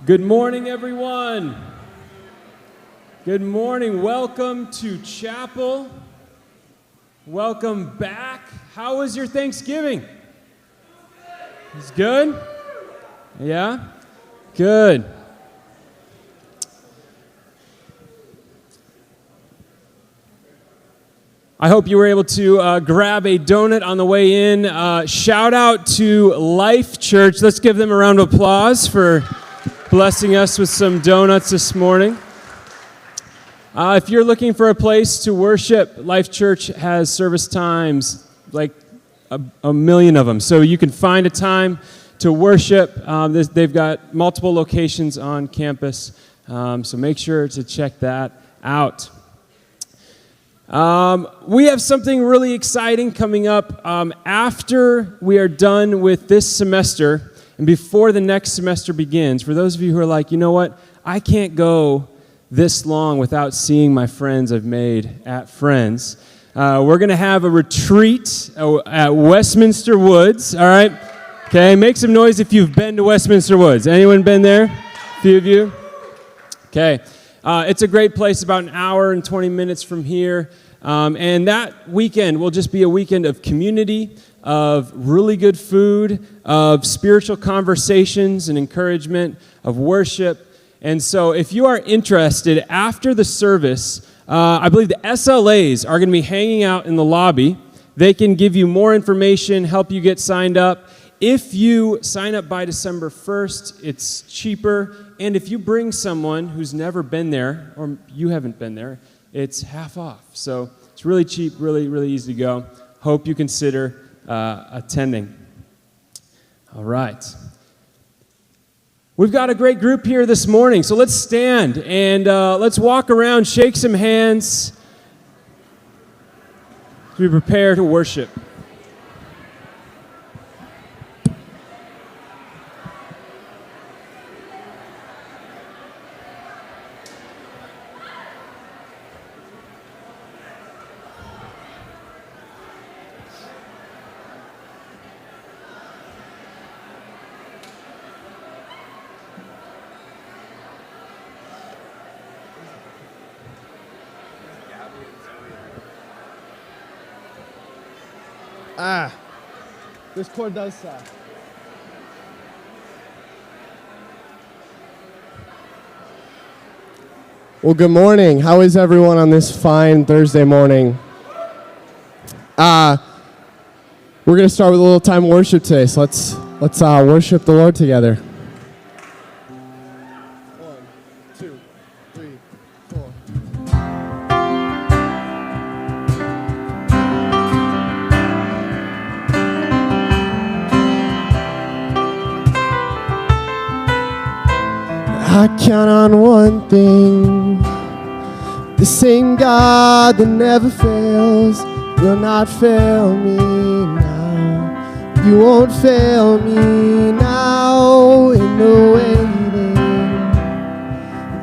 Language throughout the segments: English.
Good morning, everyone. Good morning. Welcome to chapel. Welcome back. How was your Thanksgiving? It's good? Yeah? Good. I hope you were able to grab a donut on the way in. Shout out to Life Church. Let's give them a round of applause for blessing us with some donuts this morning. If you're looking for a place to worship, Life Church has service times, like a million of them. So you can find a time to worship. They've got multiple locations on campus, so make sure to check that out. We have something really exciting coming up after we are done with this semester and before the next semester begins. For those of you who are like, you know what, I can't go this long without seeing my friends I've made at Friends. We're going to have a retreat at Westminster Woods, all right? Okay, make some noise if you've been to Westminster Woods. Anyone been there? A few of you? Okay. It's a great place, about an hour and 20 minutes from here. And that weekend will just be a weekend of community, of really good food, of spiritual conversations and encouragement, of worship. And so if you are interested, after the service, I believe the SLAs are going to be hanging out in the lobby. They can give you more information, help you get signed up. If you sign up by December 1st, it's cheaper. And if you bring someone who's never been there, or you haven't been there, it's half off. So it's really cheap, really, really easy to go. Hope you consider attending. All right. We've got a great group here this morning, so let's stand and let's walk around, shake some hands as we prepare to worship. This cord does suck. Well, good morning. How is everyone on this fine Thursday morning? We're going to start with a little time of worship today, so let's worship the Lord together. 1, 2, 3, 4. I count on one thing, the same God that never fails will not fail me now. You won't fail me now in the waiting.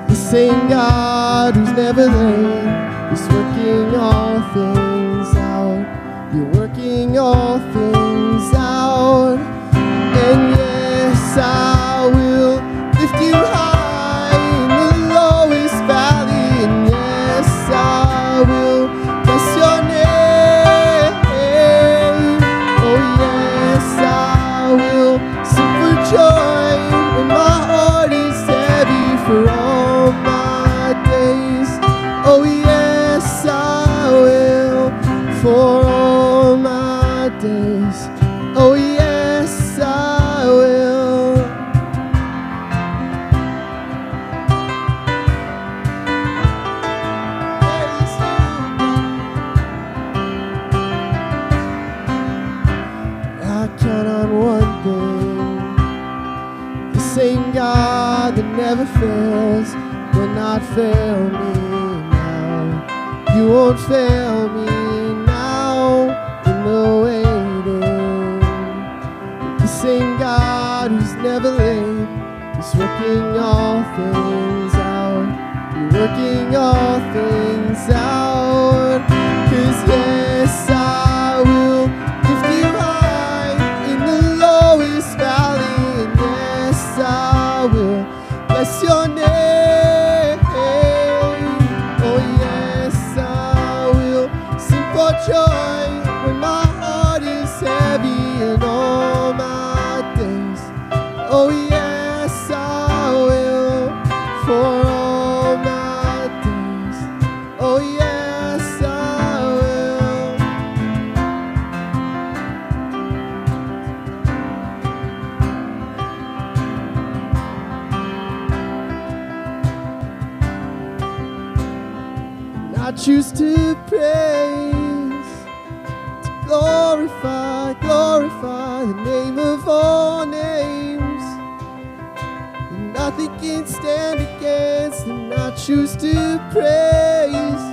The same God who's never late is working all things out. You're working all things out. And yes, I will lift you high. I will bless your name. Oh yes, I will sing for joy when my heart is heavy for all my days. Oh yes, I will for all my days. Oh yes, I will. God that never fails will not fail me now. You won't fail me now in the waiting. The same God who's never late is working all things out. You're working all things out. 'Cause yes, I will lift you high in the lowest valley. And yes, I will I choose to praise, to glorify, glorify the name of all names. And nothing can stand against, and I choose to praise,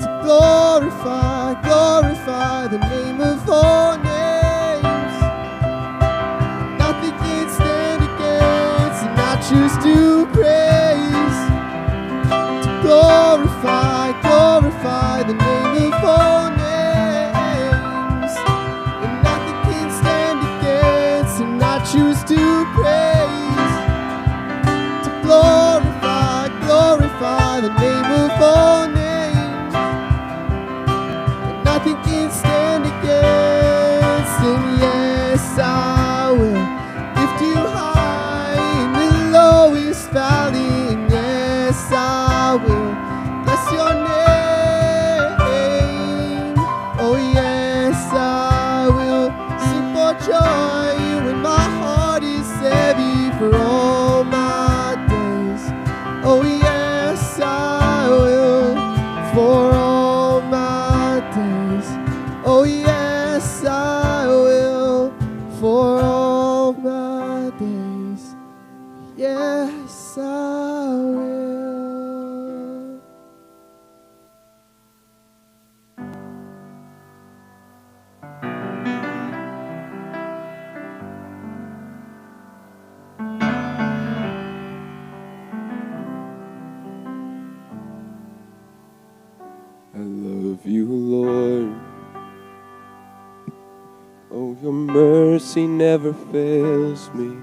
to glorify, glorify the name of all names. Nothing can stand against, and I choose to praise, to glorify, glorify the name of all names. And nothing can stand against, and I choose to praise, to glorify, glorify the name of all names. And nothing can stand against, and yes, I will lift you high in the lowest valley, and yes, I will bless your name. Oh yes, I will sing for joy when my heart is heavy for all my days. Oh yes, I will for all my days. Oh yes, I will for all my days. Yes, I will. I love you, Lord. Oh, your mercy never fails me.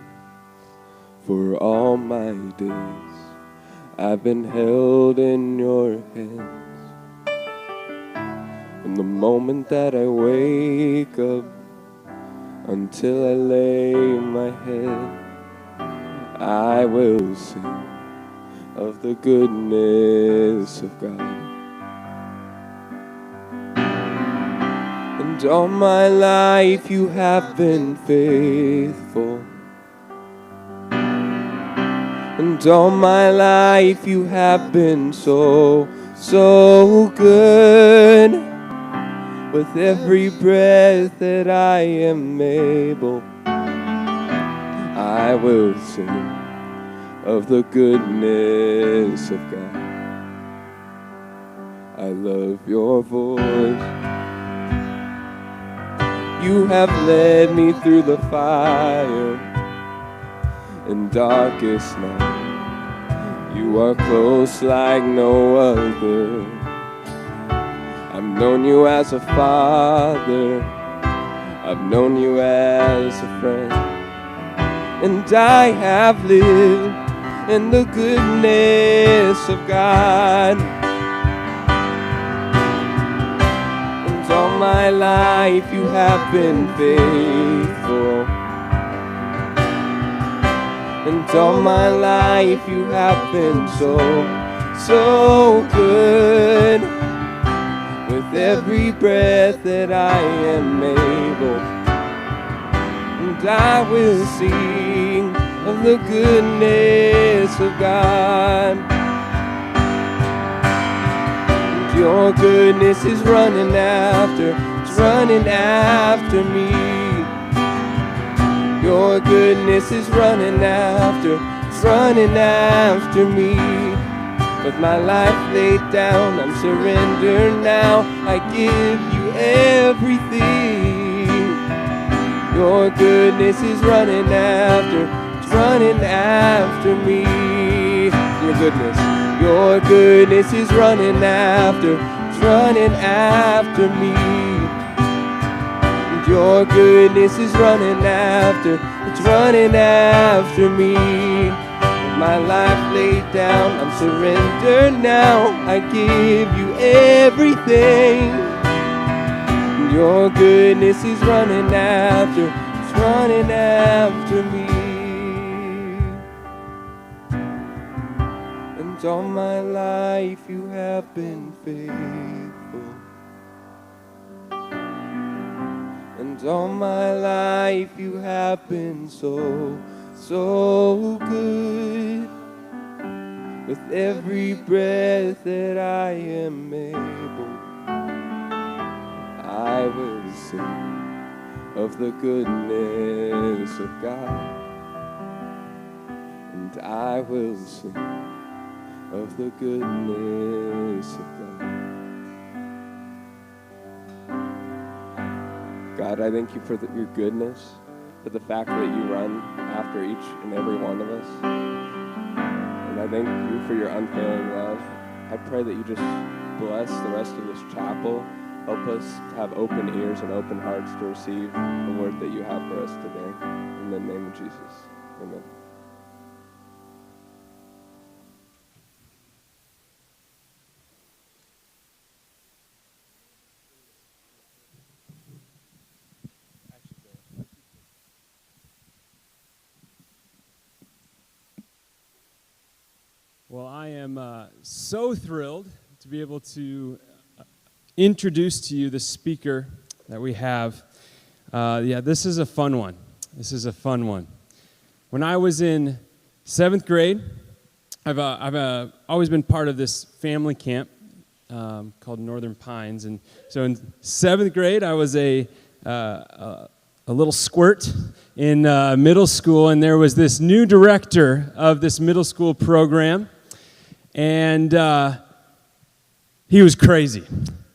For all my days, I've been held in your hands. From the moment that I wake up until I lay my head, I will sing of the goodness of God. And all my life you have been faithful. And all my life you have been so, so good. With every breath that I am able, I will sing of the goodness of God. I love your voice. You have led me through the fire and darkest night. You are close like no other. I've known you as a father. I've known you as a friend. And I have lived in the goodness of God. And all my life you have been faithful. And all my life you have been so, so good. With every breath that I am able, and I will sing of the goodness of God. And your goodness is running after, it's running after me. Your goodness is running after, it's running after me. With my life laid down, I'm surrendered now. I give you everything. Your goodness is running after, it's running after me. Your goodness is running after, it's running after me. Your goodness is running after, it's running after me. My life laid down, I'm surrendered now. I give you everything. Your goodness is running after, it's running after me. And all my life you have been faithful. And all my life you have been so, so good. with every breath that I am able, I will sing of the goodness of God. And I will sing of the goodness of God. God, I thank you for your goodness, for the fact that you run after each and every one of us. And I thank you for your unfailing love. I pray that you just bless the rest of this chapel. Help us to have open ears and open hearts to receive the word that you have for us today. In the name of Jesus, amen. Well, I am so thrilled to be able to introduce to you the speaker that we have. This is a fun one. This is a fun one. When I was in 7th grade, I've always been part of this family camp called Northern Pines, and so in 7th grade, I was a little squirt in middle school, and there was this new director of this middle school program, and he was crazy.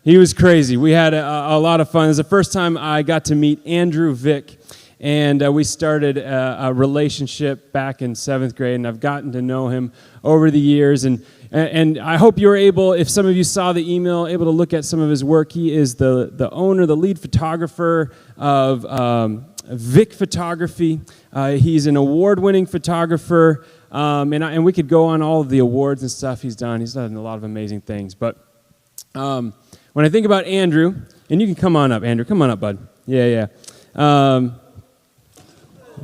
He was crazy. We had a lot of fun. It was the first time I got to meet Andrew Vick, and we started a relationship back in 7th grade, and I've gotten to know him over the years, and I hope you were able, if some of you saw the email, able to look at some of his work. He is the owner, the lead photographer of Vick Photography. He's an award-winning photographer, and we could go on all of the awards and stuff he's done. He's done a lot of amazing things. But when I think about Andrew, and you can come on up, Andrew. Come on up, bud. Yeah.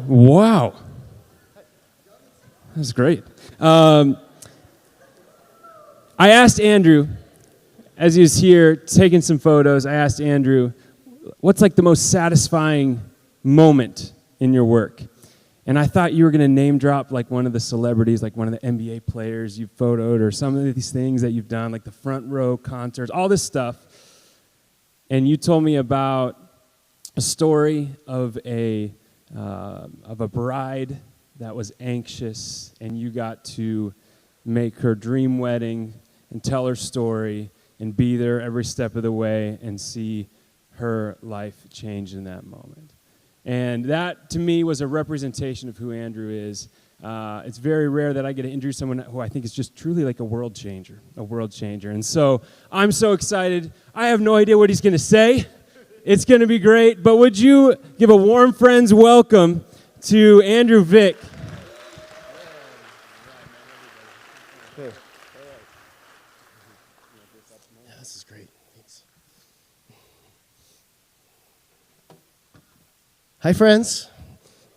Wow. That's great. I asked Andrew, as he was here taking some photos, I asked Andrew, what's like the most satisfying moment in your work? And I thought you were going to name drop like one of the celebrities, like one of the NBA players you've photoed, or some of these things that you've done, like the front row concerts, all this stuff. And you told me about a story of a bride that was anxious, and you got to make her dream wedding and tell her story and be there every step of the way and see her life change in that moment. And that, to me, was a representation of who Andrew is. It's very rare that I get to introduce someone who I think is just truly like a world changer. And so I'm so excited. I have no idea what he's going to say. It's going to be great. But would you give a warm friend's welcome to Andrew Vick? This is great. Thanks. Hi, friends.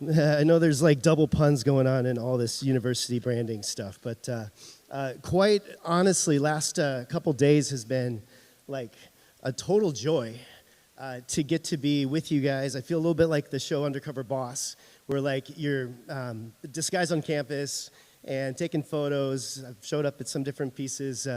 I know there's like double puns going on in all this university branding stuff, but quite honestly, last couple days has been like a total joy to get to be with you guys. I feel a little bit like the show Undercover Boss, where like you're disguised on campus and taking photos. I've showed up at some different pieces.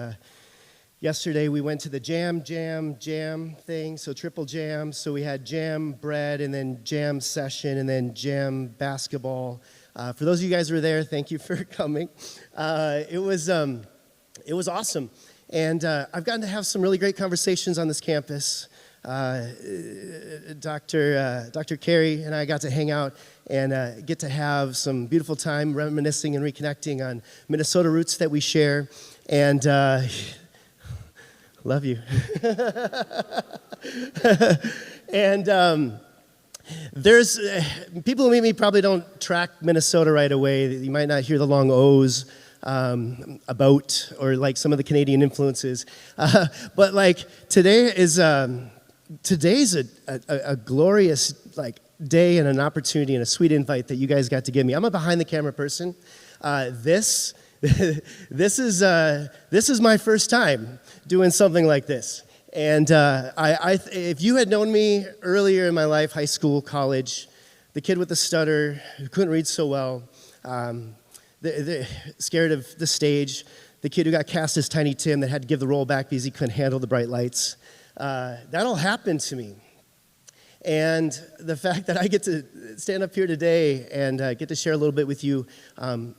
Yesterday we went to the jam thing, so triple jam. So we had jam bread and then jam session and then jam basketball. For those of you guys who were there, thank you for coming. It was awesome. And I've gotten to have some really great conversations on this campus. Dr. Carey and I got to hang out and get to have some beautiful time reminiscing and reconnecting on Minnesota roots that we share. And love you. And there's people who meet me probably don't track Minnesota right away. You might not hear the long O's about, or like some of the Canadian influences. But like today's a glorious like day and an opportunity and a sweet invite that you guys got to give me. I'm a behind the camera person. This is my first time doing something like this. And if you had known me earlier in my life, high school, college, the kid with the stutter who couldn't read so well, scared of the stage, the kid who got cast as Tiny Tim that had to give the role back because he couldn't handle the bright lights. That all happened to me. And the fact that I get to stand up here today and get to share a little bit with you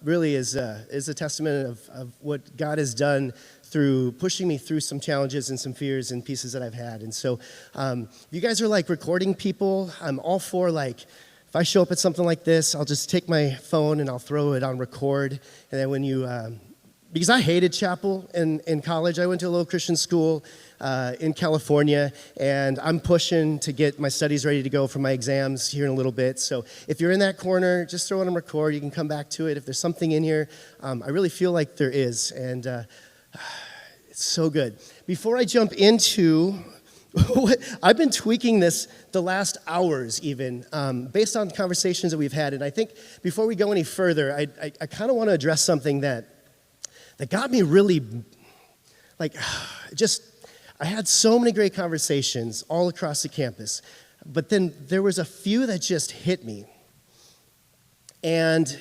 really is a testament of what God has done through pushing me through some challenges and some fears and pieces that I've had. And so if you guys are like recording people, I'm all for like, if I show up at something like this, I'll just take my phone and I'll throw it on record. And then when you, because I hated chapel in college. I went to a little Christian school in California, and I'm pushing to get my studies ready to go for my exams here in a little bit. So if you're in that corner, just throw it on record. You can come back to it. If there's something in here, I really feel like there is, and it's so good. Before I jump into, I've been tweaking this the last hours even, based on conversations that we've had, and I think before we go any further, I kind of want to address something that got me really, like, just, I had so many great conversations all across the campus, but then there was a few that just hit me, and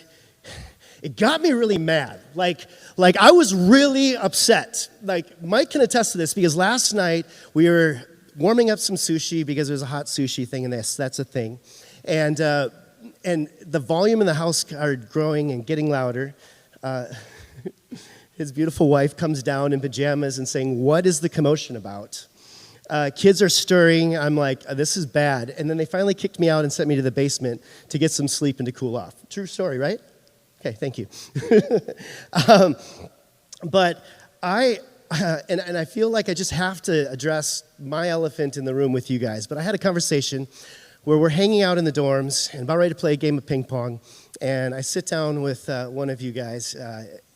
it got me really mad. Like I was really upset. Like, Mike can attest to this, because last night we were warming up some sushi because there's a hot sushi thing in this. That's a thing. And the volume in the house started growing and getting louder. His beautiful wife comes down in pajamas and saying, "What is the commotion about?" Kids are stirring. I'm like, this is bad. And then they finally kicked me out and sent me to the basement to get some sleep and to cool off. True story, right? Okay, thank you. But I feel like I just have to address my elephant in the room with you guys. But I had a conversation where we're hanging out in the dorms and about ready to play a game of ping pong. And I sit down with one of you guys,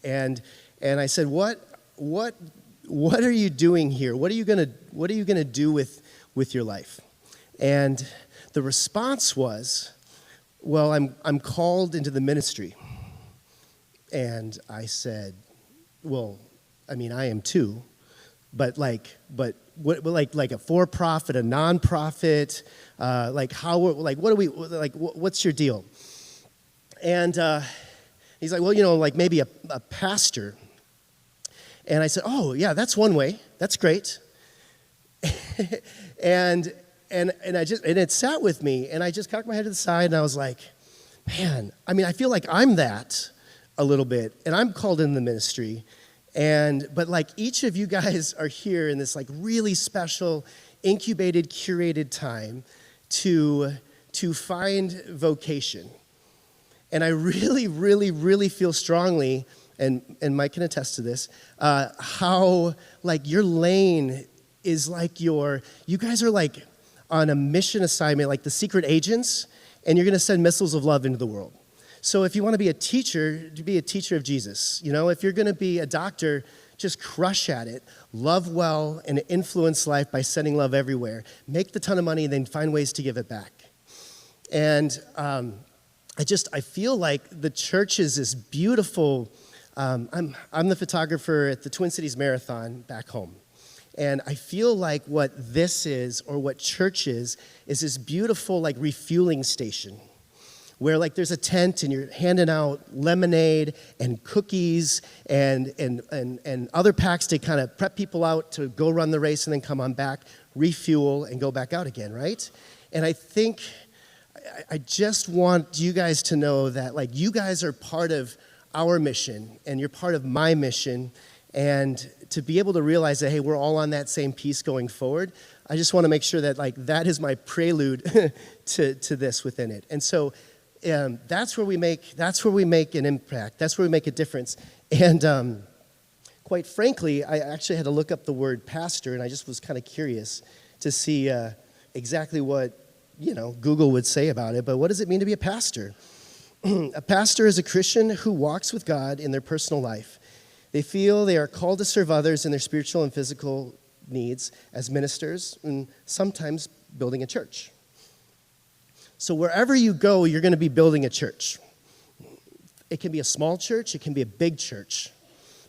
and I said, "What are you doing here? What are you gonna do with your life?" And the response was, "Well, I'm called into the ministry." And I said, "Well, I mean, I am too, but what, like a for-profit, a non-profit, what's your deal?" And he's like, "Well, like maybe a pastor." And I said, "Oh yeah, that's one way. That's great." and it sat with me, and I just cocked my head to the side, and I was like, "Man, I mean, I feel like I'm that a little bit, and I'm called in the ministry." But like each of you guys are here in this like really special, incubated, curated time to find vocation. And I really, really, really feel strongly, and Mike can attest to this, how like your lane is like you guys are like on a mission assignment, like the secret agents, and you're going to send missiles of love into the world. So if you want to be a teacher, to be a teacher of Jesus. If you're going to be a doctor, just crush at it. Love well and influence life by sending love everywhere. Make the ton of money and then find ways to give it back. And I feel like the church is this beautiful. I'm the photographer at the Twin Cities Marathon back home. And I feel like what this is, or what church is this beautiful like refueling station, where like there's a tent and you're handing out lemonade and cookies and other packs to kind of prep people out to go run the race and then come on back, refuel, and go back out again, right? And I think I just want you guys to know that like you guys are part of our mission and you're part of my mission, and to be able to realize that, hey, we're all on that same piece going forward. I just want to make sure that like that is my prelude to this within it. And so that's where we make an impact. That's where we make a difference. And quite frankly, I actually had to look up the word pastor, and I just was kind of curious to see exactly what Google would say about it. But what does it mean to be a pastor? A pastor is a Christian who walks with God in their personal life. They feel they are called to serve others in their spiritual and physical needs as ministers, and sometimes building a church. So wherever you go, you're going to be building a church. It can be a small church, it can be a big church.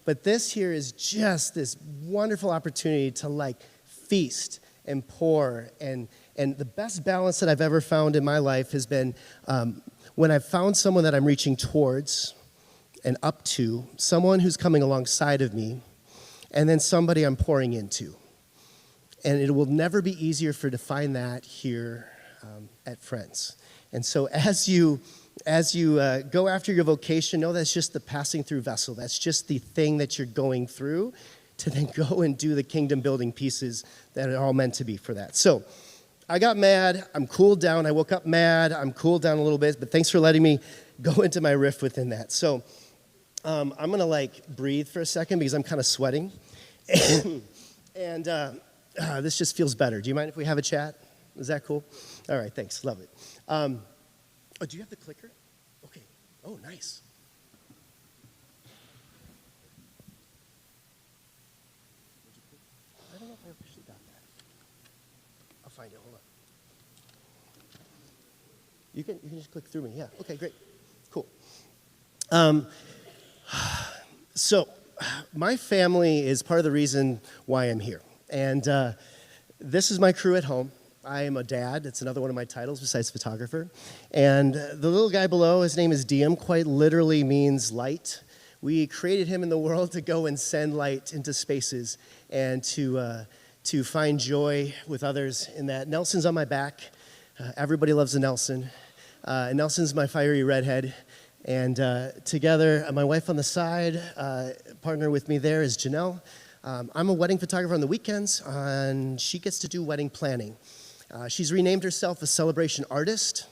But this here is just this wonderful opportunity to like feast and pour. And the best balance that I've ever found in my life has been when I've found someone that I'm reaching towards, and up to, someone who's coming alongside of me, and then somebody I'm pouring into. And it will never be easier to find that here at Friends. And so as you go after your vocation, know that's just the passing through vessel. That's just the thing that you're going through to then go and do the kingdom building pieces that are all meant to be for that. So I got mad. I'm cooled down. I woke up mad. I'm cooled down a little bit. But thanks for letting me go into my riff within that. So I'm going to like breathe for a second because I'm kind of sweating. And this just feels better. Do you mind if we have a chat? Is that cool? All right, thanks. Love it. Oh, do you have the clicker? Okay. Oh, nice. I don't know if I officially got that. I'll find it. Hold on. You can just click through me. Yeah. Okay, great. Cool. So my family is part of the reason why I'm here. And this is my crew at home. I am a dad. It's another one of my titles besides photographer. And the little guy below, his name is Diem, quite literally means light. We created him in the world to go and send light into spaces and to find joy with others in that. Nelson's on my back. Everybody loves a Nelson. Nelson's my fiery redhead. And together, my wife on the side, partner with me there is Janelle. I'm a wedding photographer on the weekends, and she gets to do wedding planning. She's renamed herself a celebration artist,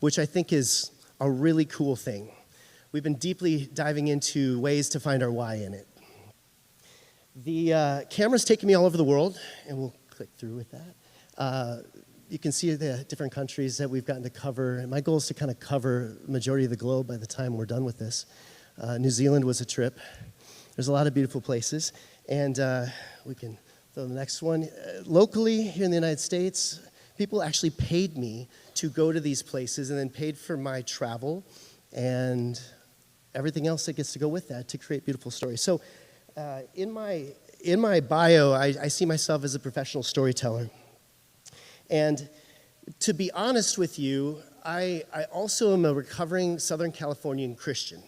which I think is a really cool thing. We've been deeply diving into ways to find our why in it. The camera's taken me all over the world, and we'll click through with that. You can see the different countries that we've gotten to cover, and my goal is to kind of cover the majority of the globe by the time we're done with this. New Zealand was a trip. There's a lot of beautiful places, and we can throw the next one. Locally, here in the United States, people actually paid me to go to these places and then paid for my travel and everything else that gets to go with that to create beautiful stories. So in my bio, I see myself as a professional storyteller. And to be honest with you, I also am a recovering Southern Californian Christian.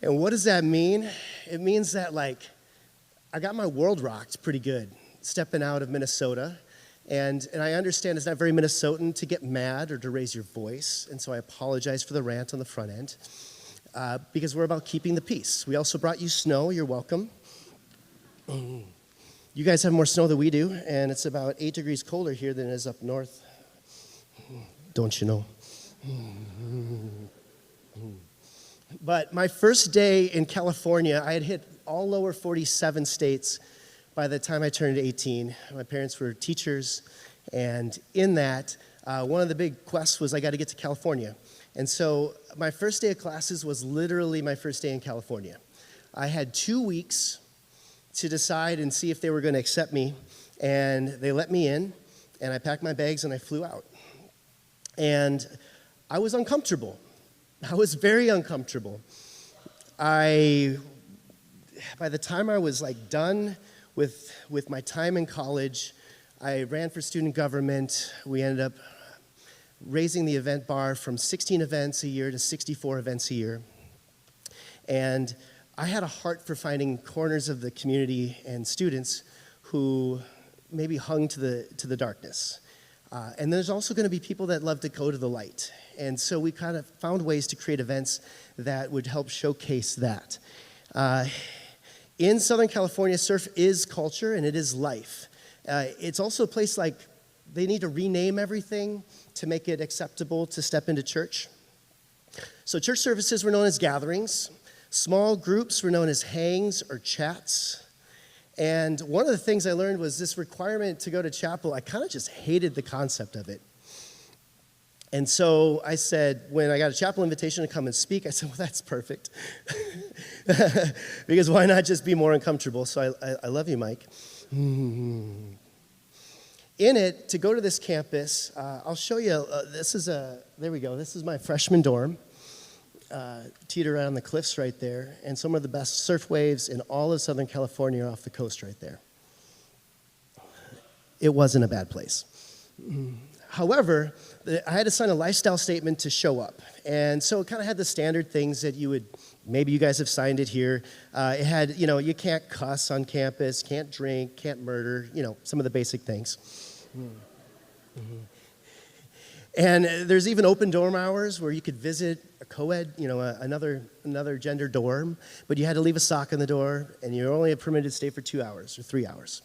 And what does that mean? It means that, like, I got my world rocked pretty good stepping out of Minnesota. And I understand it's not very Minnesotan to get mad or to raise your voice. And so I apologize for the rant on the front end because we're about keeping the peace. We also brought you snow. You're welcome. You guys have more snow than we do, and it's about 8 degrees colder here than it is up north. Don't you know? But my first day in California, I had hit all lower 47 states by the time I turned 18. My parents were teachers, and in that, one of the big quests was I got to get to California. And so my first day of classes was literally my first day in California. I had 2 weeks to decide and see if they were going to accept me, and they let me in, and I packed my bags and I flew out. And I was uncomfortable. I was very uncomfortable. By the time I was like done with my time in college, I ran for student government. We ended up raising the event bar from 16 events a year to 64 events a year. And I had a heart for finding corners of the community and students who maybe hung to the darkness. And there's also going to be people that love to go to the light. And so we kind of found ways to create events that would help showcase that. In Southern California, surf is culture and it is life. It's also a place like they need to rename everything to make it acceptable to step into church. So church services were known as gatherings. Small groups were known as hangs or chats. And one of the things I learned was this requirement to go to chapel. I kind of just hated the concept of it. And so I said, when I got a chapel invitation to come and speak, I said, well, that's perfect. Because why not just be more uncomfortable? So I love you, Mike. In it, to go to this campus, I'll show you, there we go. This is my freshman dorm. Teeter right on the cliffs right there, and some of the best surf waves in all of Southern California are off the coast right there. It wasn't a bad place. However, I had to sign a lifestyle statement to show up. And so it kind of had the standard things that maybe you guys have signed it here. It had, you can't cuss on campus, can't drink, can't murder, some of the basic things. Mm-hmm. And there's even open dorm hours where you could visit a co-ed, another gender dorm, but you had to leave a sock on the door, and you're only permitted to stay for 2 hours or 3 hours.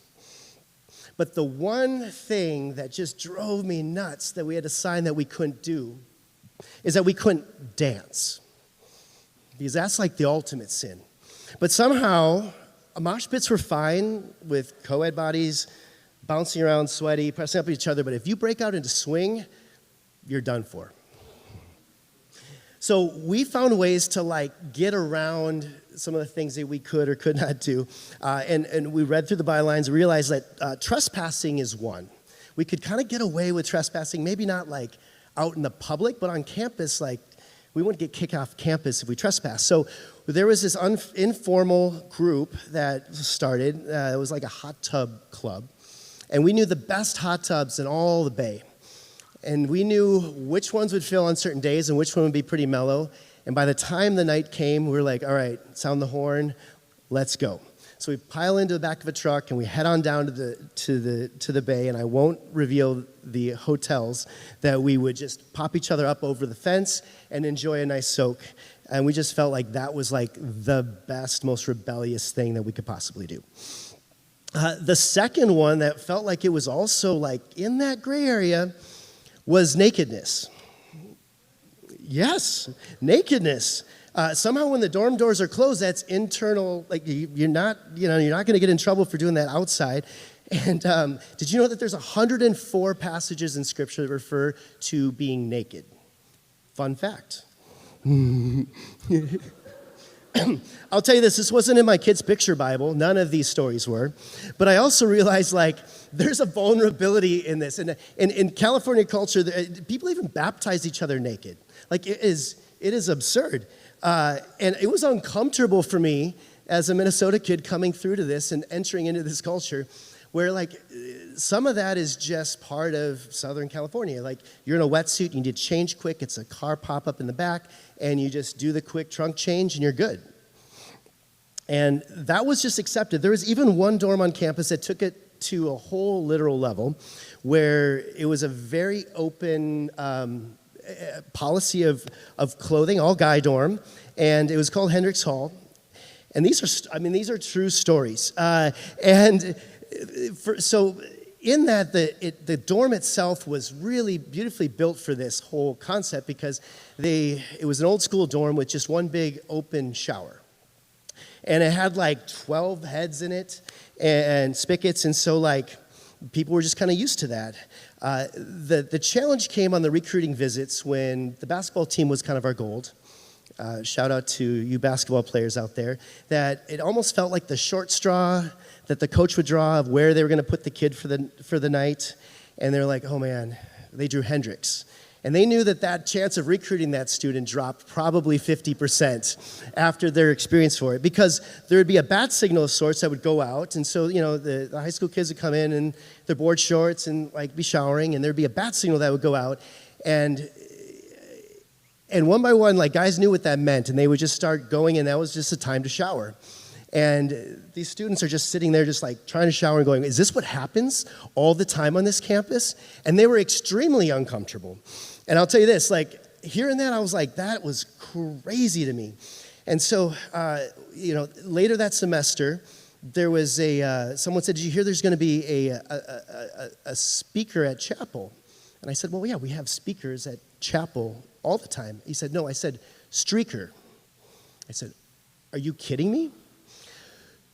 But the one thing that just drove me nuts that we had to sign that we couldn't do is that we couldn't dance. Because that's like the ultimate sin. But somehow, mosh pits were fine with co-ed bodies bouncing around, sweaty, pressing up each other, but if you break out into swing, you're done for. So we found ways to get around some of the things that we could or could not do. And we read through the bylines, realized that trespassing is one. We could kind of get away with trespassing, maybe not out in the public, but on campus, we wouldn't get kicked off campus if we trespass. So there was this informal group that started. It was like a hot tub club. And we knew the best hot tubs in all the Bay. And we knew which ones would fill on certain days and which one would be pretty mellow. And by the time the night came, we were like, all right, sound the horn, let's go. So we pile into the back of a truck and we head on down to the Bay, and I won't reveal the hotels, that we would just pop each other up over the fence and enjoy a nice soak. And we just felt like that was the best, most rebellious thing that we could possibly do. The second one that felt like it was also in that gray area was nakedness. Yes, nakedness. Somehow when the dorm doors are closed, that's internal. You're not going to get in trouble for doing that outside. And did you know that there's 104 passages in Scripture that refer to being naked? Fun fact. I'll tell you this wasn't in my kids' picture Bible. None of these stories were. But I also realized, there's a vulnerability in this. And in California culture, people even baptize each other naked. It is absurd. And it was uncomfortable for me as a Minnesota kid coming through to this and entering into this culture where some of that is just part of Southern California. You're in a wetsuit, you need to change quick, it's a car pop-up in the back, and you just do the quick trunk change and you're good. And that was just accepted. There was even one dorm on campus that took it to a whole literal level where it was a very open policy of clothing, all guy dorm, and it was called Hendricks Hall. And these are true stories. So in that, the dorm itself was really beautifully built for this whole concept because it was an old school dorm with just one big open shower. And it had 12 heads in it and spigots, and so people were just kind of used to that. The challenge came on the recruiting visits when the basketball team was kind of our gold. Shout out to you basketball players out there, that it almost felt like the short straw that the coach would draw of where they were going to put the kid for the night. And they're like, oh man, they drew Hendricks. And they knew that chance of recruiting that student dropped probably 50% after their experience for it, because there would be a bat signal of sorts that would go out. And so, the high school kids would come in in their board shorts and be showering, and there'd be a bat signal that would go out. And one by one, guys knew what that meant, and they would just start going, and that was just the time to shower. And these students are just sitting there just trying to shower and going, is this what happens all the time on this campus? And they were extremely uncomfortable. And I'll tell you this, hearing that, I was that was crazy to me. And so, later that semester, there was someone said, did you hear there's going to be a speaker at chapel? And I said, well, yeah, we have speakers at chapel all the time. He said, no. I said, streaker. I said, are you kidding me?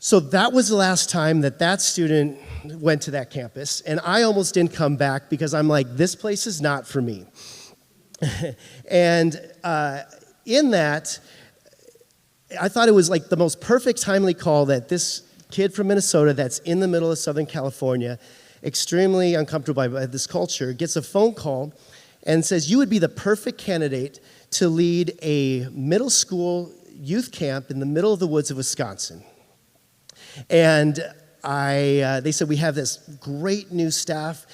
So that was the last time that student went to that campus, and I almost didn't come back because I'm this place is not for me. And in that, I thought it was the most perfect timely call that this kid from Minnesota that's in the middle of Southern California, extremely uncomfortable by this culture, gets a phone call and says, you would be the perfect candidate to lead a middle school youth camp in the middle of the woods of Wisconsin. And they said we have this great new staff,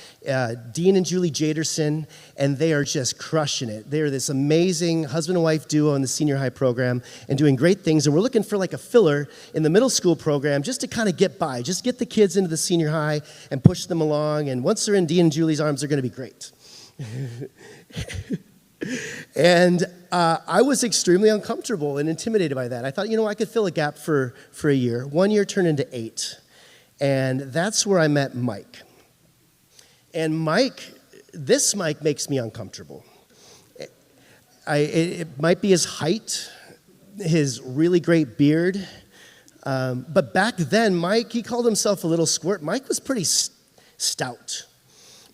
Dean and Julie Jaderson, and they are just crushing it. They're this amazing husband and wife duo in the senior high program and doing great things. And we're looking for like a filler in the middle school program just to kind of get by, just get the kids into the senior high and push them along. And once they're in Dean and Julie's arms, they're going to be great. And I was extremely uncomfortable and intimidated by that. I thought, I could fill a gap for a year. 1 year turned into 8. And that's where I met Mike. And this Mike makes me uncomfortable. It might be his height, his really great beard. But back then, Mike, he called himself a little squirt. Mike was pretty stout.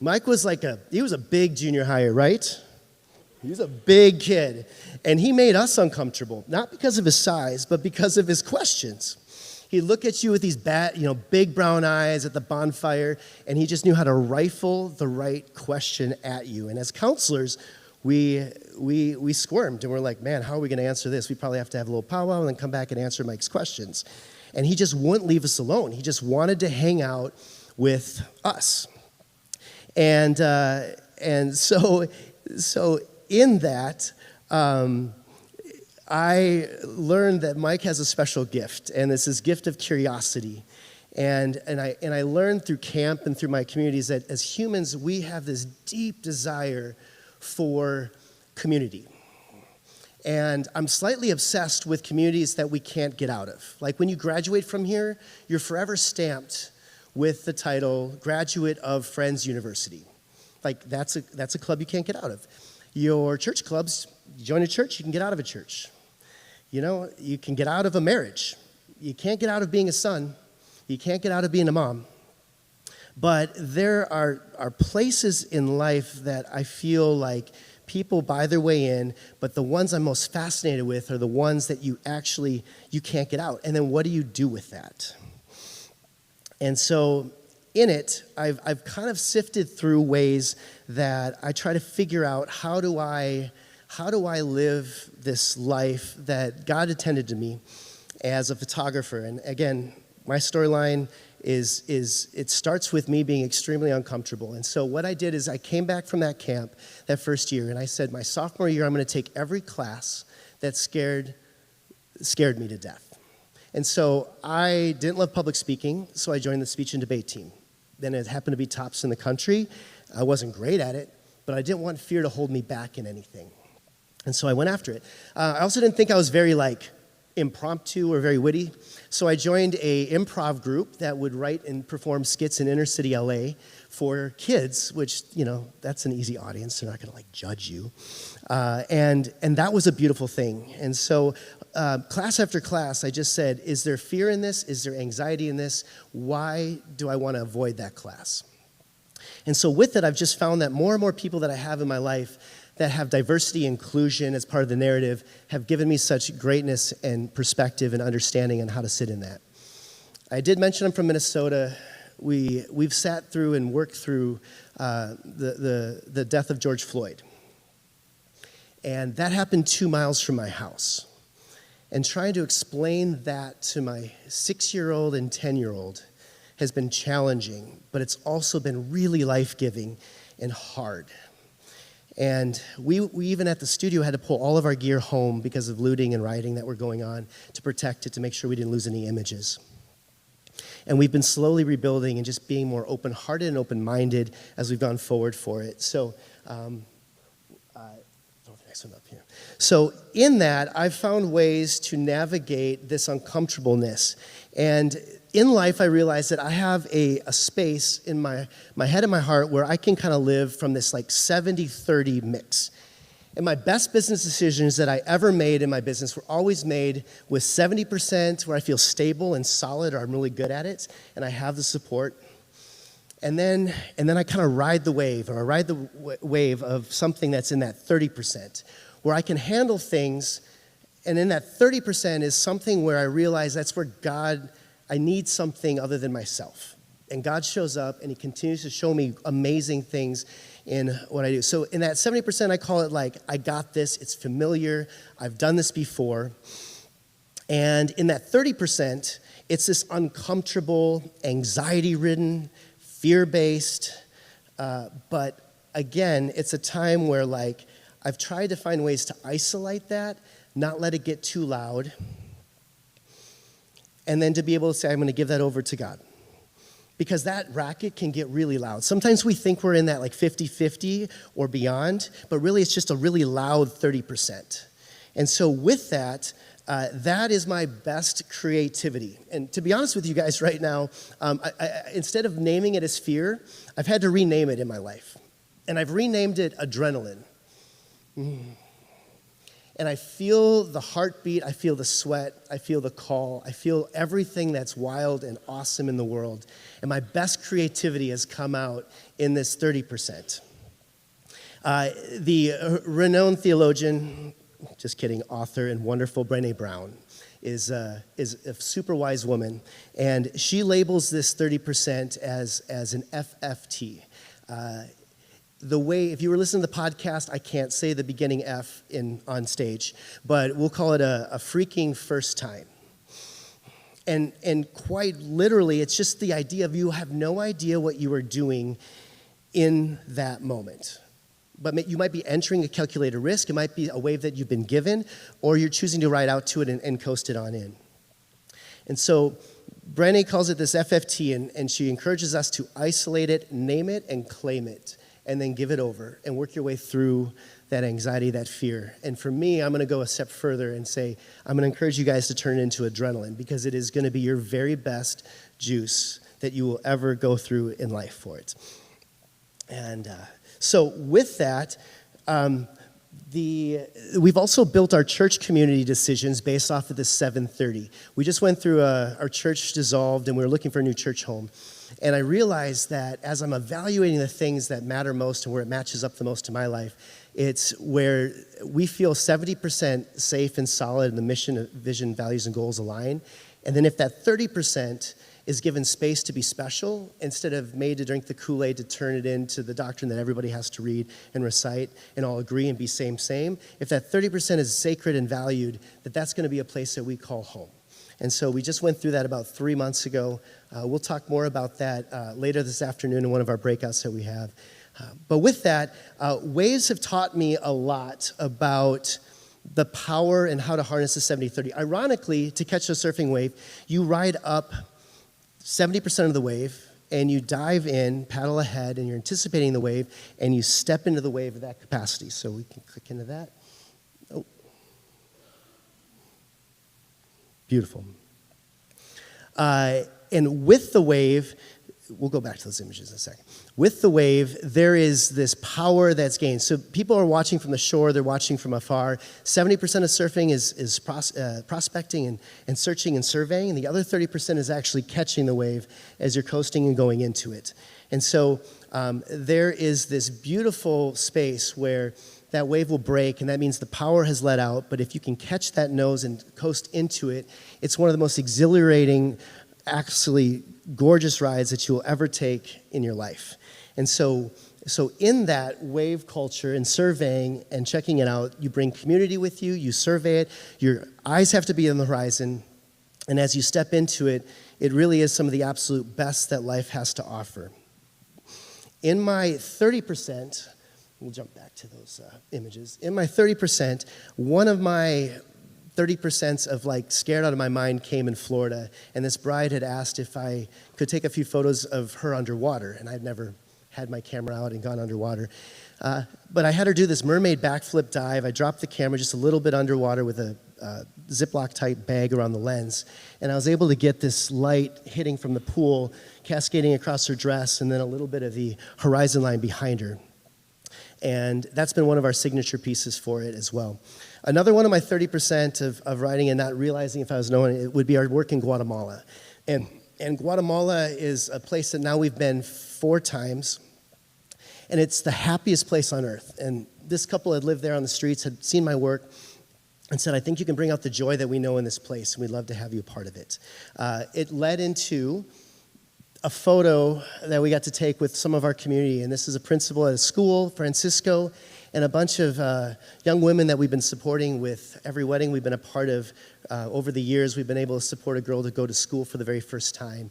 Mike was he was a big junior higher, right? He was a big kid. And he made us uncomfortable, not because of his size, but because of his questions. He'd look at you with these big brown eyes at the bonfire, and he just knew how to rifle the right question at you. And as counselors, we squirmed, and we're like, man, how are we going to answer this? We probably have to have a little powwow and then come back and answer Mike's questions. And he just wouldn't leave us alone. He just wanted to hang out with us. And so in that, I learned that Mike has a special gift, and it's his gift of curiosity. And I learned through camp and through my communities that as humans, we have this deep desire for community. And I'm slightly obsessed with communities that we can't get out of. Like when you graduate from here, you're forever stamped with the title Graduate of Friends University. Like that's a club you can't get out of. Your church clubs, you join a church, you can get out of a church. You can get out of a marriage. You can't get out of being a son. You can't get out of being a mom. But there are places in life that I feel like people buy their way in, but the ones I'm most fascinated with are the ones that you can't get out. And then what do you do with that? And so in it, I've kind of sifted through ways that I try to figure out how do I live this life that God intended to me as a photographer. And again, my storyline is it starts with me being extremely uncomfortable. And so what I did is I came back from that camp that first year, and I said, my sophomore year, I'm going to take every class that scared me to death. And so I didn't love public speaking, so I joined the speech and debate team. Then it happened to be tops in the country. I wasn't great at it, but I didn't want fear to hold me back in anything. And so I went after it. I also didn't think I was very impromptu or very witty. So I joined a improv group that would write and perform skits in inner city LA for kids, which, that's an easy audience. They're not going to judge you. And that was a beautiful thing. And so class after class, I just said, is there fear in this? Is there anxiety in this? Why do I want to avoid that class? And so with it, I've just found that more and more people that I have in my life that have diversity, inclusion as part of the narrative have given me such greatness and perspective and understanding on how to sit in that. I did mention I'm from Minnesota. We've sat through and worked through the death of George Floyd. And that happened 2 miles from my house. And trying to explain that to my 6-year-old and 10-year-old has been challenging, but it's also been really life-giving and hard. And we even at the studio had to pull all of our gear home because of looting and rioting that were going on to protect it, to make sure we didn't lose any images. And we've been slowly rebuilding and just being more open-hearted and open-minded as we've gone forward for it. So, throw the next one up here. So in that, I've found ways to navigate this uncomfortableness. And in life, I realized that I have a space in my head and my heart where I can kind of live from this 70-30 mix. And my best business decisions that I ever made in my business were always made with 70% where I feel stable and solid, or I'm really good at it, and I have the support. And then I kind of ride the wave, or I ride the wave of something that's in that 30%, where I can handle things, and in that 30% is something where I realize that's where I need something other than myself. And God shows up, and he continues to show me amazing things in what I do. So in that 70%, I call it I got this, it's familiar, I've done this before. And in that 30%, It's this uncomfortable, anxiety-ridden, fear-based, but again, it's a time where like I've tried to find ways to isolate that, not let it get too loud, and then to be able to say, I'm going to give that over to God. Because that racket can get really loud. Sometimes we think we're in that like 50-50 or beyond, but really it's just a really loud 30%. And so with that, that is my best creativity. And to be honest with you guys right now, instead of naming it as fear, I've had to rename it in my life. And I've renamed it adrenaline. And I feel the heartbeat, I feel the sweat, I feel the call, I feel everything that's wild and awesome in the world. And my best creativity has come out in this 30%. The renowned theologian, just kidding, author and wonderful Brené Brown is a super wise woman. And she labels this 30% as an FFT. The way, if you were listening to the podcast, I can't say the beginning F on stage, but we'll call it a freaking first time. And quite literally, it's just the idea of you have no idea what you are doing in that moment. But you might be entering a calculated risk, it might be a wave that you've been given, or you're choosing to ride out to it and coast it on in. And so Brené calls it this FFT, and she encourages us to isolate it, name it, and claim it. And then give it over and work your way through that anxiety, that fear. And for me, I'm going to go a step further and say, I'm going to encourage you guys to turn it into adrenaline because it is going to be your very best juice that you will ever go through in life for it. And so with that, we've also built our church community decisions based off of this 7:30. We just went through our church dissolved and we were looking for a new church home. And I realized that as I'm evaluating the things that matter most and where it matches up the most to my life, it's where we feel 70% safe and solid and the mission, vision, values, and goals align. And then if that 30% is given space to be special, instead of made to drink the Kool-Aid to turn it into the doctrine that everybody has to read and recite and all agree and be same, if that 30% is sacred and valued, that's going to be a place that we call home. And so we just went through that about 3 months ago. We'll talk more about that later this afternoon in one of our breakouts that we have. But with that, waves have taught me a lot about the power and how to harness the 70-30. Ironically, to catch a surfing wave, you ride up 70% of the wave, and you dive in, paddle ahead, and you're anticipating the wave, and you step into the wave of that capacity. So we can click into that. Oh. Beautiful. And with the wave, we'll go back to those images in a second. With the wave, there is this power that's gained. So people are watching from the shore, they're watching from afar. 70% of surfing is prospecting and searching and surveying, and the other 30% is actually catching the wave as you're coasting and going into it. And so there is this beautiful space where that wave will break, and that means the power has let out, but if you can catch that nose and coast into it, it's one of the most exhilarating, actually gorgeous rides that you will ever take in your life. And so in that wave culture and surveying and checking it out, you bring community with you, you survey it, your eyes have to be on the horizon, and as you step into it, it really is some of the absolute best that life has to offer. In my 30%, we'll jump back to those images. In my 30%, one of my 30% of like scared out of my mind came in Florida, and this bride had asked if I could take a few photos of her underwater, and I'd never had my camera out and gone underwater. But I had her do this mermaid backflip dive. I dropped the camera just a little bit underwater with a Ziploc type bag around the lens, and I was able to get this light hitting from the pool, cascading across her dress, and then a little bit of the horizon line behind her. And that's been one of our signature pieces for it as well. Another one of my 30% of riding and not realizing if I was knowing it would be our work in Guatemala. And Guatemala is a place that now we've been 4 times, and it's the happiest place on earth. And this couple had lived there on the streets, had seen my work, and said, I think you can bring out the joy that we know in this place, and we'd love to have you a part of it. It led into a photo that we got to take with some of our community, and this is a principal at a school, Francisco, and a bunch of young women that we've been supporting with every wedding we've been a part of. Over the years, we've been able to support a girl to go to school for the very first time.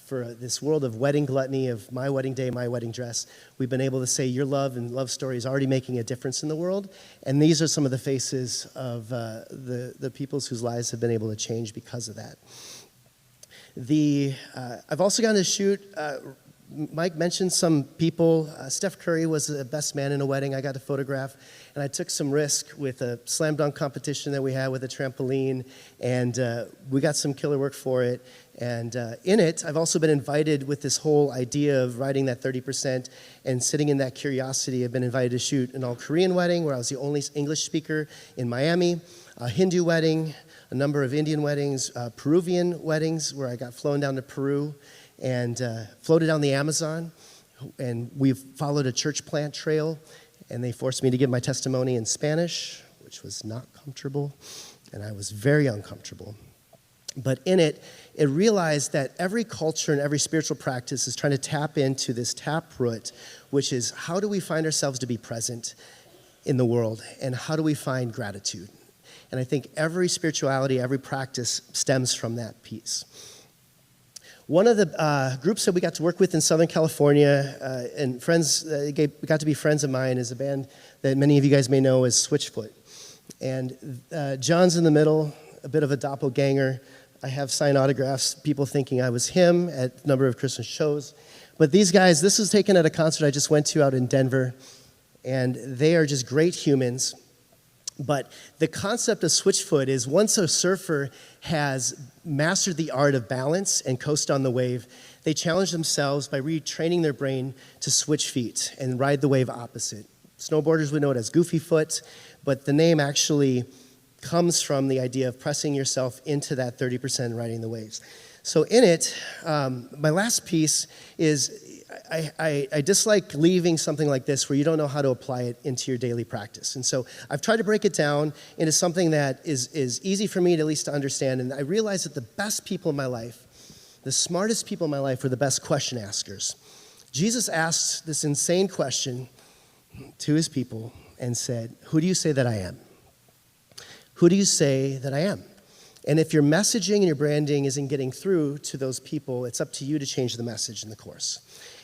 For this world of wedding gluttony, of my wedding day, my wedding dress, we've been able to say your love and love story is already making a difference in the world. And these are some of the faces of the peoples whose lives have been able to change because of that. I've also gotten to shoot. Mike mentioned some people. Steph Curry was the best man in a wedding I got to photograph, and I took some risk with a slam dunk competition that we had with a trampoline, and we got some killer work for it. And in it, I've also been invited with this whole idea of writing that 30% and sitting in that curiosity. I've been invited to shoot an all-Korean wedding where I was the only English speaker in Miami, a Hindu wedding, a number of Indian weddings, Peruvian weddings where I got flown down to Peru, and floated down the Amazon, and we've followed a church plant trail, and they forced me to give my testimony in Spanish, which was not comfortable, and I was very uncomfortable. But in it, it realized that every culture and every spiritual practice is trying to tap into this taproot, which is how do we find ourselves to be present in the world, and how do we find gratitude? And I think every spirituality, every practice stems from that piece. One of the groups that we got to work with in Southern California, and friends, got to be friends of mine, is a band that many of you guys may know as Switchfoot. And John's in the middle, a bit of a doppelganger. I have signed autographs, people thinking I was him at a number of Christmas shows. But these guys, this was taken at a concert I just went to out in Denver, and they are just great humans. But the concept of Switchfoot is once a surfer has mastered the art of balance and coast on the wave, they challenge themselves by retraining their brain to switch feet and ride the wave opposite. Snowboarders would know it as goofy foot, but the name actually comes from the idea of pressing yourself into that 30% riding the waves. So in it, my last piece is I dislike leaving something like this where you don't know how to apply it into your daily practice. And so I've tried to break it down into something that is easy for me to at least to understand. And I realized that the best people in my life, the smartest people in my life, were the best question askers. Jesus asked this insane question to his people and said, "Who do you say that I am? Who do you say that I am?" And if your messaging and your branding isn't getting through to those people, it's up to you to change the message in the course.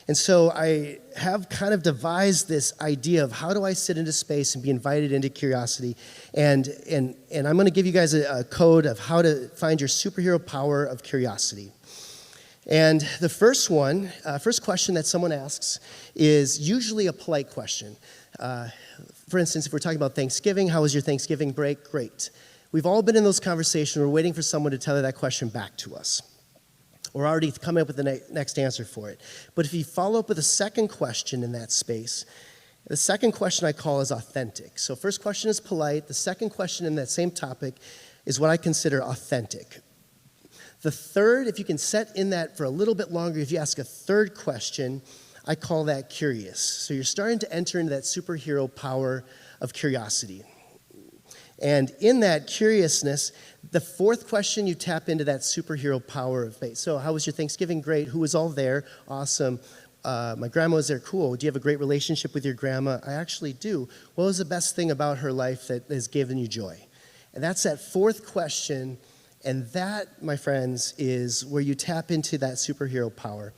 And so I have kind of devised this idea of how do I sit into space and be invited into curiosity. And I'm going to give you guys a code of how to find your superhero power of curiosity. And the first question that someone asks is usually a polite question. For instance, if we're talking about Thanksgiving, how was your Thanksgiving break? Great. We've all been in those conversations. We're waiting for someone to tell that question back to us. We're already coming up with the next answer for it. But if you follow up with a second question in that space, the second question I call is authentic. So first question is polite. The second question in that same topic is what I consider authentic. The third, if you can set in that for a little bit longer, if you ask a third question, I call that curious. So you're starting to enter into that superhero power of curiosity. And in that curiousness, the fourth question, you tap into that superhero power of faith. So how was your Thanksgiving? Great. Who was all there? Awesome. My grandma was there. Cool. Do you have a great relationship with your grandma? I actually do. What was the best thing about her life that has given you joy? And that's that fourth question. And that, my friends, is where you tap into that superhero power.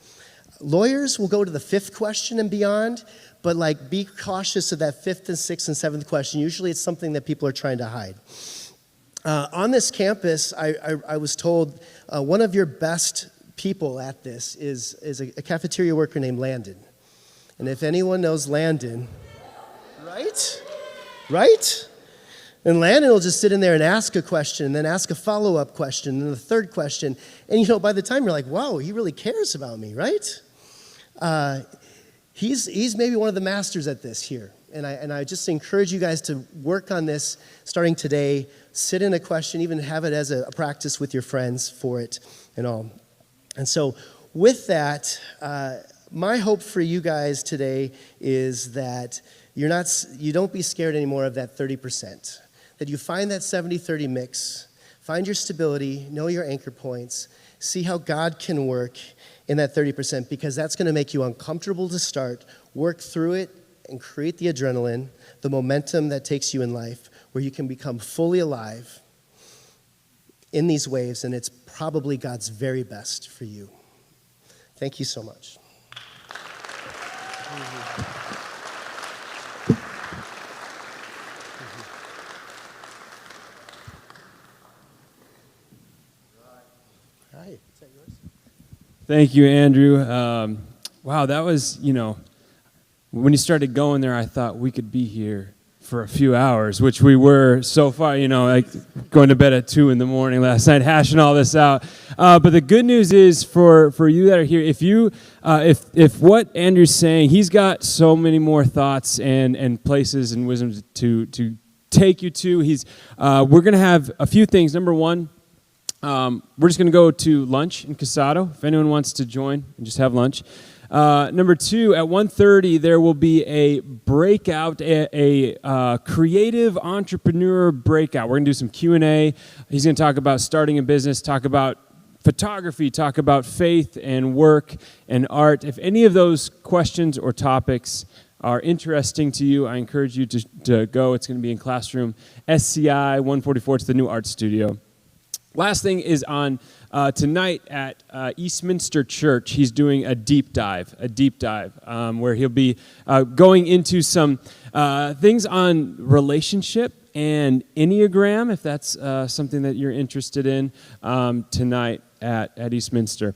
Lawyers will go to the fifth question and beyond, but be cautious of that fifth and sixth and seventh question. Usually it's something that people are trying to hide. On this campus, I was told one of your best people at this is a cafeteria worker named Landon. And if anyone knows Landon, right? And Landon will just sit in there and ask a question, and then ask a follow-up question, and the third question. And by the time you're like, wow, he really cares about me, right? He's maybe one of the masters at this here. And I just encourage you guys to work on this starting today. Sit in a question, even have it as a practice with your friends for it and all. And so with that, my hope for you guys today is that you don't be scared anymore of that 30%. That you find that 70-30 mix, find your stability, know your anchor points, see how God can work in that 30%, because that's going to make you uncomfortable to start, work through it, and create the adrenaline, the momentum that takes you in life, where you can become fully alive in these waves, and it's probably God's very best for you. Thank you so much. All right. Is that yours? Thank you, Andrew. Wow, that was, when you started going there, I thought we could be here for a few hours, which we were so far, like going to bed at 2 in the morning last night, hashing all this out. But the good news is for you that are here, if what Andrew's saying, he's got so many more thoughts and places and wisdoms to take you to. We're going to have a few things. Number one, we're just going to go to lunch in Casado, if anyone wants to join and just have lunch. Number two, at 1:30, there will be a breakout, a creative entrepreneur breakout. We're going to do some Q&A. He's going to talk about starting a business, talk about photography, talk about faith and work and art. If any of those questions or topics are interesting to you, I encourage you to go. It's going to be in classroom SCI 144. It's the new art studio. Last thing is on tonight at Eastminster Church. He's doing a deep dive, where he'll be going into some things on relationship and Enneagram, if that's something that you're interested in, tonight at Eastminster.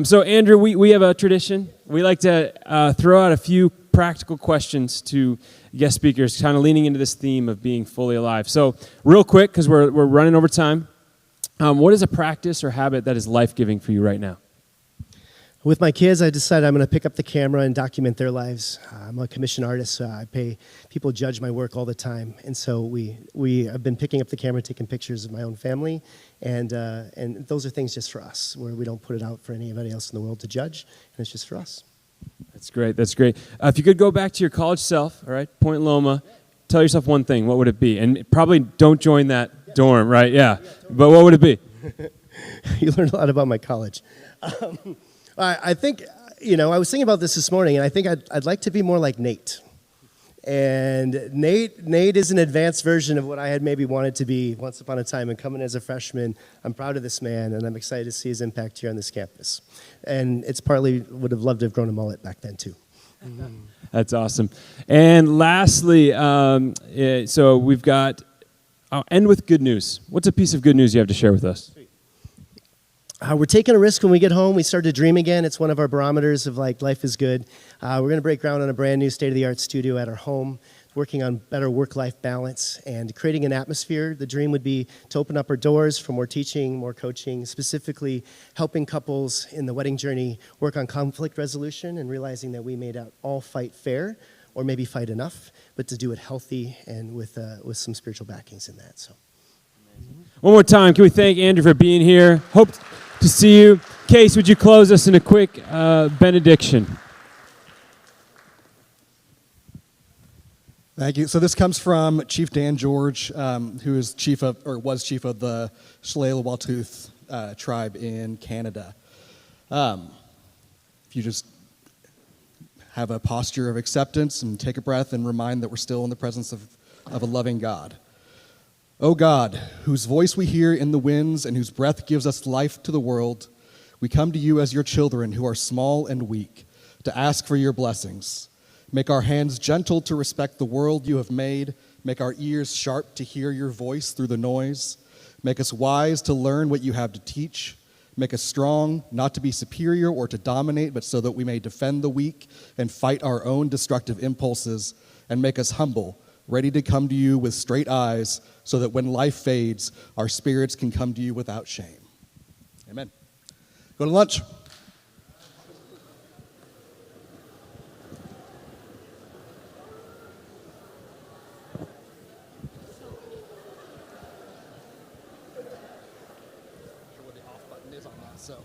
So, Andrew, we have a tradition. We like to throw out a few practical questions to guest speakers, kind of leaning into this theme of being fully alive. So, real quick, because we're running over time. What is a practice or habit that is life-giving for you right now? With my kids, I decided I'm going to pick up the camera and document their lives. I'm a commission artist, so I pay people judge my work all the time, and so we have been picking up the camera, taking pictures of my own family, and those are things just for us, where we don't put it out for anybody else in the world to judge, and it's just for us. That's great. If you could go back to your college self, all right, Point Loma, tell yourself one thing. What would it be? And probably don't join that dorm, right? Yeah. But what would it be? You learned a lot about my college. I think, I was thinking about this morning, and I think I'd like to be more like Nate. And Nate is an advanced version of what I had maybe wanted to be once upon a time. And coming as a freshman, I'm proud of this man, and I'm excited to see his impact here on this campus. And it's partly would have loved to have grown a mullet back then, too. That's awesome. And lastly, so we've got... I'll end with good news. What's a piece of good news you have to share with us? We're taking a risk when we get home. We start to dream again. It's one of our barometers of life is good. We're going to break ground on a brand new state-of-the-art studio at our home, working on better work-life balance and creating an atmosphere. The dream would be to open up our doors for more teaching, more coaching, specifically helping couples in the wedding journey work on conflict resolution and realizing that we may not all fight fair, or maybe fight enough, but to do it healthy and with some spiritual backings in that. So, one more time, can we thank Andrew for being here? Hope to see you. Case, would you close us in a quick benediction? Thank you. So this comes from Chief Dan George, who is was chief of the Tsleil-Waututh tribe in Canada. If you just have a posture of acceptance and take a breath and remind that we're still in the presence of a loving God. O God, whose voice we hear in the winds and whose breath gives us life to the world, we come to you as your children who are small and weak to ask for your blessings. Make our hands gentle to respect the world you have made. Make our ears sharp to hear your voice through the noise. Make us wise to learn what you have to teach. Make us strong, not to be superior or to dominate, but so that we may defend the weak and fight our own destructive impulses. And make us humble, ready to come to you with straight eyes, so that when life fades, our spirits can come to you without shame. Amen. Go to lunch. So